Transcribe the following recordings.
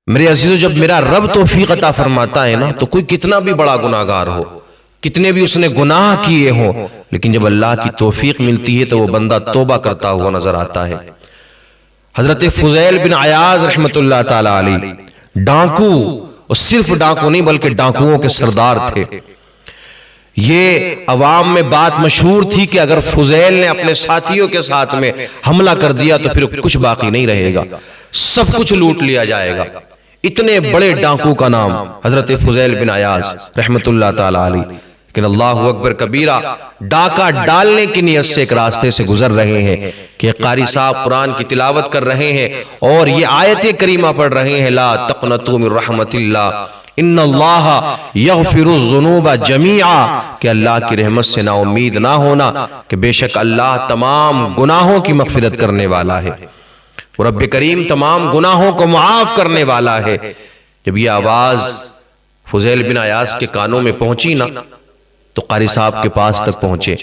میرے عزیزو، جب میرا رب توفیق عطا فرماتا ہے نا تو کوئی کتنا بھی بڑا گناہگار ہو، کتنے بھی اس نے گناہ کیے ہوں، لیکن جب اللہ کی توفیق ملتی ہے تو وہ بندہ توبہ کرتا ہوا نظر آتا ہے۔ حضرت فضیل بن عیاض رحمت اللہ تعالی علیہ ڈاکو، اور صرف ڈاکو نہیں بلکہ ڈاکوؤں کے سردار تھے۔ یہ عوام میں بات مشہور تھی کہ اگر فضیل نے اپنے ساتھیوں کے ساتھ میں حملہ کر دیا تو پھر کچھ باقی نہیں رہے گا، سب کچھ لوٹ لیا جائے گا۔ اتنے بڑے ڈاکو کا نام حضرت فضیل بن عیاض رحمت اللہ تعالی علیہ، لیکن اللہ اکبر کبیرہ، ڈاکہ ڈالنے کی نیت سے ایک راستے سے گزر رہے ہیں کہ قاری صاحب قرآن کی تلاوت کر رہے ہیں اور یہ آیت کریمہ پڑھ رہے ہیں، لا تقنطوا من رحمت اللہ ان اللہ یغفر الذنوب جمیعا، کہ اللہ کی رحمت سے نا امید نہ ہونا کہ بے شک اللہ تمام گناہوں کی مغفرت کرنے والا ہے، اور رب کریم تمام گناہوں کو معاف کرنے والا ہے۔ جب یہ آواز فضیل بن عیاض کے کانوں میں پہنچی نا تو قاری صاحب کے پاس تک پہنچے۔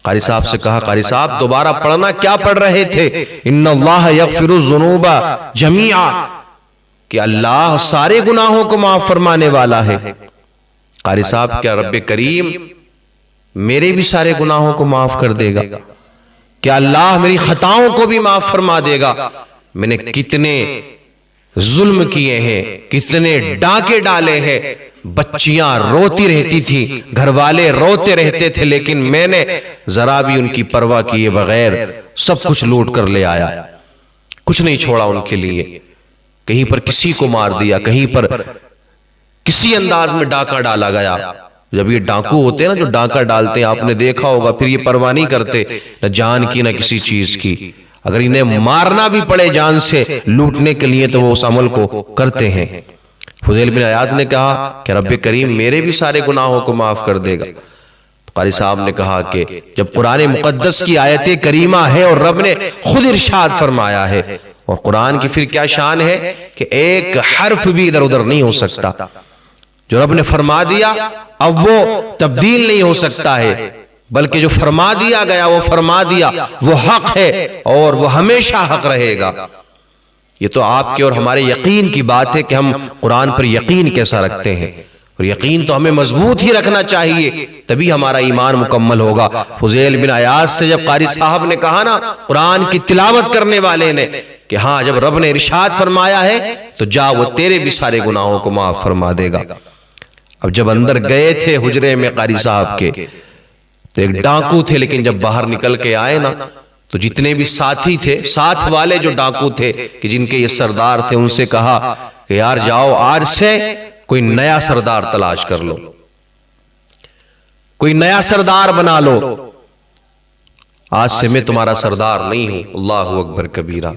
قاری صاحب سے کہا، قاری صاحب دوبارہ پڑھنا، کیا پڑھ رہے تھے؟ ان اللہ یغفر الذنوب جمیعا، کہ اللہ سارے گناہوں کو معاف فرمانے والا ہے۔ قاری صاحب، کیا رب کریم میرے بھی سارے گناہوں کو معاف کر دے گا؟ کیا اللہ میری خطاؤں کو بھی معاف فرما دے گا؟ میں نے کتنے ظلم کیے ہیں، کتنے ڈاکے ڈالے ہیں، بچیاں روتی رہتی تھی، گھر والے روتے رہتے تھے، لیکن میں نے ذرا بھی ان کی پرواہ کیے بغیر سب کچھ لوٹ کر لے آیا، کچھ نہیں چھوڑا ان کے لیے۔ کہیں پر کسی کو مار دیا، کہیں پر کسی انداز میں ڈاکہ ڈالا گیا۔ جب یہ ڈاکو ہوتے ہیں نا، جو ڈاکہ ڈالتے ہیں، آپ نے دیکھا ہوگا، پھر یہ پرواہ نہیں کرتے نہ جان کی نہ کسی چیز کی، اگر انہیں مارنا بھی پڑے جان سے لوٹنے کے لیے تو وہ اس عمل کو کرتے ہیں۔ فضیل بن عیاض نے کہا کہ رب کریم میرے بھی سارے گناہوں کو معاف کر دے گا۔ قاری صاحب نے کہا کہ جب قرآن مقدس کی آیت کریمہ ہے اور رب نے خود ارشاد فرمایا ہے، اور قرآن کی پھر کیا شان ہے کہ ایک حرف بھی ادھر ادھر نہیں ہو سکتا، جو رب نے فرما دیا اب وہ تبدیل نہیں ہو سکتا ہے، بلکہ جو فرما دیا گیا وہ فرما دیا، وہ حق ہے اور وہ ہمیشہ حق رہے گا۔ یہ تو آپ کے اور ہمارے یقین کی بات ہے کہ ہم قرآن پر یقین کیسا رکھتے ہیں، اور یقین تو ہمیں مضبوط ہی رکھنا چاہیے، تبھی ہمارا ایمان مکمل ہوگا۔ فضیل بن عیاض سے جب قاری صاحب نے کہا نا، قرآن کی تلاوت کرنے والے نے، کہ ہاں جب رب نے ارشاد فرمایا ہے تو جا، وہ تیرے بھی سارے گناہوں کو معاف فرما دے گا۔ اب جب اندر گئے تھے حجرے میں قاری صاحب کے تو ایک ڈاکو تھے، لیکن جب باہر نکل کے آئے نا تو جتنے بھی ساتھی تھے، ساتھ والے جو ڈاکو تھے کہ جن کے یہ سردار تھے، ان سے کہا کہ یار جاؤ، آج سے کوئی نیا سردار تلاش کر لو، کوئی نیا سردار بنا لو، آج سے میں تمہارا سردار نہیں ہوں۔ اللہ اکبر کبیرہ۔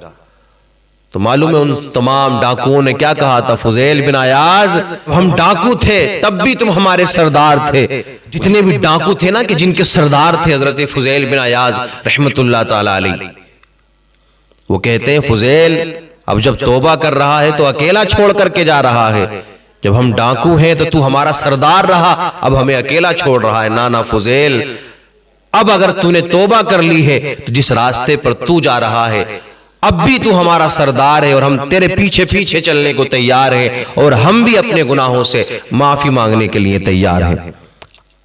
تو معلوم ہے ان تمام ڈاکوؤں نے کیا کہا تھا، فضیل بن عیاض ہم ڈاکو تھے تب بھی تم ہمارے سردار تھے۔ جتنے بھی ڈاکو تھے نا کہ جن کے سردار تھے حضرت فضیل بن عیاض رحمت اللہ تعالی علیہ، وہ کہتے ہیں فضیل اب جب توبہ کر رہا ہے تو اکیلا چھوڑ کر کے جا رہا ہے، جب ہم ڈاکو ہیں تو تو ہمارا سردار رہا، اب ہمیں اکیلا چھوڑ رہا ہے۔ نانا فضیل، اب اگر تو نے توبہ کر لی ہے تو جس راستے پر تو جا رہا ہے اب بھی تو ہمارا سردار ہے، اور ہم تیرے پیچھے پیچھے چلنے کو تیار ہیں، اور ہم بھی اپنے گناہوں سے معافی مانگنے کے لیے تیار ہیں۔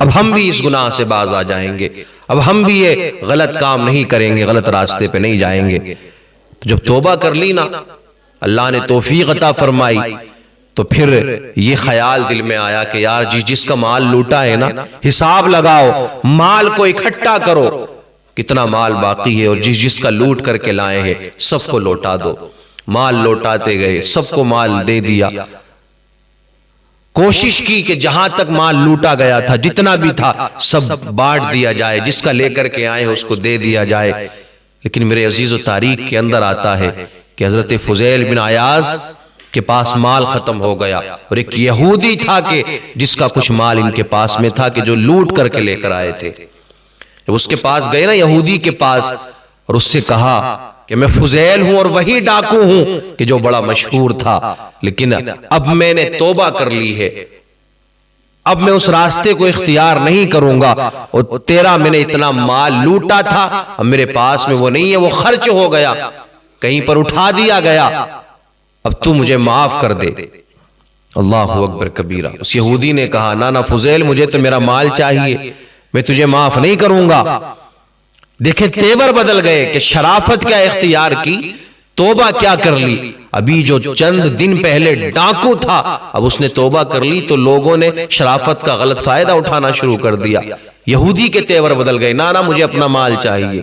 اب ہم بھی اس گناہ سے باز آ جائیں گے، اب ہم بھی یہ غلط کام نہیں کریں گے، غلط راستے پہ نہیں جائیں گے۔ تو جب توبہ کر لی نا، اللہ نے توفیق عطا فرمائی، تو پھر یہ خیال دل میں آیا کہ یار جس کا مال لوٹا ہے نا، حساب لگاؤ، مال کو اکٹھا کرو، کتنا مال باقی ہے، اور جس کا لوٹ کر کے لائے ہیں سب کو لوٹا دو۔ مال لوٹاتے گئے، سب کو مال دے دیا، کوشش کی کہ جہاں تک مال لوٹا گیا تھا جتنا بھی تھا سب بانٹ دیا جائے، جس کا لے کر کے آئے اس کو دے دیا جائے۔ لیکن میرے عزیز و تاریخ کے اندر آتا ہے کہ حضرت فضیل بن عیاض کے پاس مال ختم ہو گیا، اور ایک یہودی تھا کہ جس کا کچھ مال ان کے پاس میں تھا کہ جو لوٹ کر کے لے کر آئے تھے۔ جب اس کے پاس گئے نا، یہودی کے پاس، اور اس سے کہا کہ میں فضیل ہوں اور وہی ڈاکو ہوں کہ جو بڑا مشہور تھا، لیکن اب میں نے توبہ کر لی ہے، اب میں اس راستے کو اختیار نہیں کروں گا، اور تیرا میں نے اتنا مال لوٹا تھا اب میرے پاس میں وہ نہیں ہے، وہ خرچ ہو گیا، کہیں پر اٹھا دیا گیا، اب تو مجھے معاف کر دے۔ اللہ اکبر کبیرہ۔ اس یہودی نے کہا نانا فضیل مجھے تو میرا مال چاہیے، میں تجھے معاف نہیں کروں گا۔ دیکھیں تیور بدل گئے کہ شرافت کیا اختیار کی، توبہ کیا کر لی۔ ابھی جو چند دن پہلے ڈاکو تھا اب اس نے توبہ کر لی تو لوگوں نے شرافت کا غلط فائدہ اٹھانا شروع کر دیا۔ یہودی کے تیور بدل گئے، نانا مجھے اپنا مال چاہیے،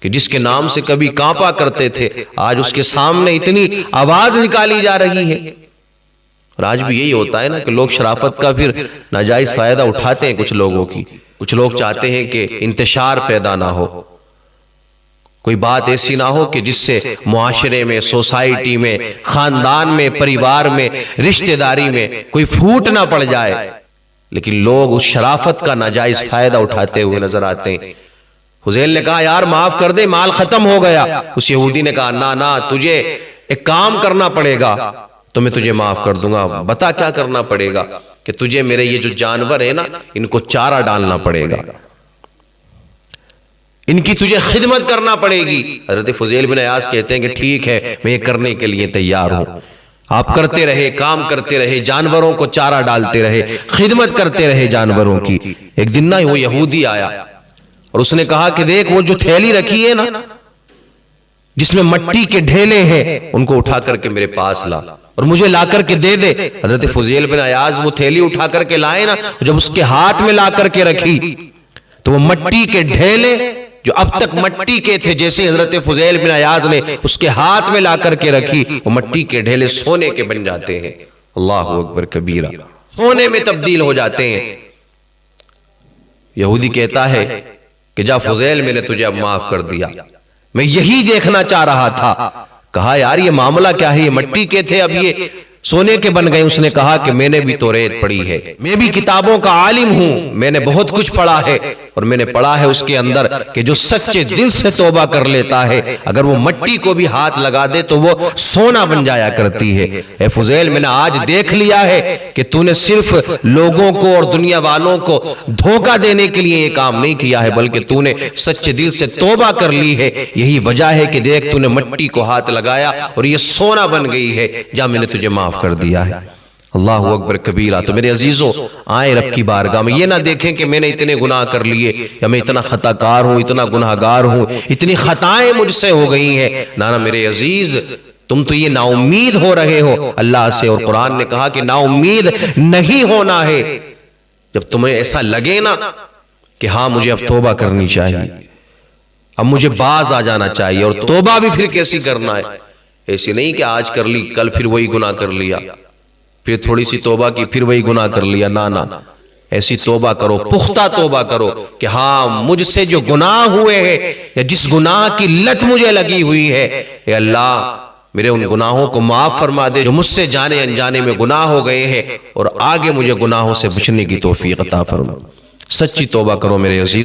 کہ جس کے نام سے کبھی کانپا کرتے تھے آج اس کے سامنے اتنی آواز نکالی جا رہی ہے۔ اور آج بھی یہی ہوتا ہے نا کہ لوگ شرافت کا پھر ناجائز فائدہ اٹھاتے ہیں کچھ لوگوں کی۔ کچھ لوگ چاہتے ہیں کہ انتشار پیدا نہ ہو، کوئی بات ایسی نہ ہو کہ جس سے معاشرے میں، سوسائٹی میں، خاندان میں، پریوار میں، رشتہ داری میں کوئی پھوٹ نہ پڑ جائے، لیکن لوگ اس شرافت کا ناجائز فائدہ اٹھاتے ہوئے نظر آتے ہیں۔ فضیل نے کہا یار معاف کر دے، مال ختم ہو گیا۔ اس یہودی نے کہا نا تجھے ایک کام کرنا پڑے گا تو میں تجھے معاف کر دوں گا۔ بتا کیا کرنا پڑے گا؟ کہ تجھے میرے یہ جو جانور ہیں نا ان کو چارہ ڈالنا پڑے گا، ان کی تجھے خدمت کرنا پڑے گی۔ حضرت فضیل بن عیاض کہتے ہیں کہ ٹھیک ہے میں یہ کرنے کے لیے تیار ہوں۔ آپ کرتے رہے، کام کرتے رہے، جانوروں کو چارہ ڈالتے رہے، خدمت کرتے رہے جانوروں کی۔ ایک دن نا وہ یہودی آیا اور اس نے کہا کہ دیکھ وہ جو تھیلی رکھی ہے نا جس میں مٹی کے ڈھیلے ہیں ان کو اٹھا کر کے میرے پاس لا اور مجھے لا کر کے دے دے۔ حضرت فضیل بن عیاض وہ تھیلی اٹھا کر کے لائے نا، جب اس کے ہاتھ میں لا کر کے رکھی تو وہ مٹی کے ڈھیلے جو اب تک مٹی کے تھے، جیسے حضرت فضیل بن عیاض نے اس کے ہاتھ میں لا کر کے رکھی، وہ مٹی کے ڈھیلے سونے کے بن جاتے ہیں۔ اللہ اکبر کبیرہ، سونے میں تبدیل ہو جاتے ہیں۔ یہودی کہتا ہے کہ جا فضیل میں نے تجھے اب معاف کر دیا، میں یہی دیکھنا چاہ رہا تھا۔ کہا یار یہ معاملہ کیا ہے، یہ مٹی کے تھے اب یہ سونے کے بن گئے۔ اس نے کہا کہ میں نے بھی تو ریت پڑھی ہے، میں بھی کتابوں کا عالم ہوں، میں نے بہت کچھ پڑھا ہے اور میں نے پڑھا ہے اس کے اندر کہ جو سچے دل سے توبہ کر لیتا ہے اگر وہ مٹی کو بھی ہاتھ لگا دے تو وہ سونا بن جایا کرتی ہے۔ اے فضیل میں نے آج دیکھ لیا ہے کہ تو نے صرف لوگوں کو اور دنیا والوں کو دھوکہ دینے کے لیے یہ کام نہیں کیا ہے، بلکہ تو نے سچے دل سے توبہ کر لی ہے۔ یہی وجہ ہے کہ دیکھ تو نے مٹی کو ہاتھ لگایا اور یہ سونا بن گئی ہے، جا میں نے تجھے معاف کر دیا ہے۔ اللہ اکبر کبیرہ۔ تو میرے عزیزوں آئیں رب کی بارگاہ میں، یہ نہ دیکھیں کہ میں نے اتنے گناہ کر لیے یا میں اتنا خطا کار ہوں، اتنا گناہگار ہوں، اتنی خطائیں مجھ سے ہو گئی ہیں۔ نانا میرے عزیز تم تو یہ نا امید ہو رہے ہو اللہ سے، اور قرآن نے کہا کہ نا امید نہیں ہونا ہے۔ جب تمہیں ایسا لگے نا کہ ہاں مجھے اب توبہ کرنی چاہیے، اب مجھے باز آ جانا چاہیے، اور توبہ بھی پھر کیسی کرنا ہے، ایسی نہیں کہ آج کر لی کل پھر وہی گناہ کر لیا، پھر تھوڑی سی توبہ کی پھر وہی گناہ کر لیا۔ نانا ایسی توبہ کرو، پختہ توبہ کرو کہ ہاں مجھ سے جو گناہ ہوئے ہیں یا جس گناہ کی لت مجھے لگی ہوئی ہے، اے اللہ میرے ان گناہوں کو معاف فرما دے جو مجھ سے جانے انجانے میں گناہ ہو گئے ہیں، اور آگے مجھے گناہوں سے بچنے کی توفیق عطا فرما۔ سچی توبہ کرو میرے عزیز۔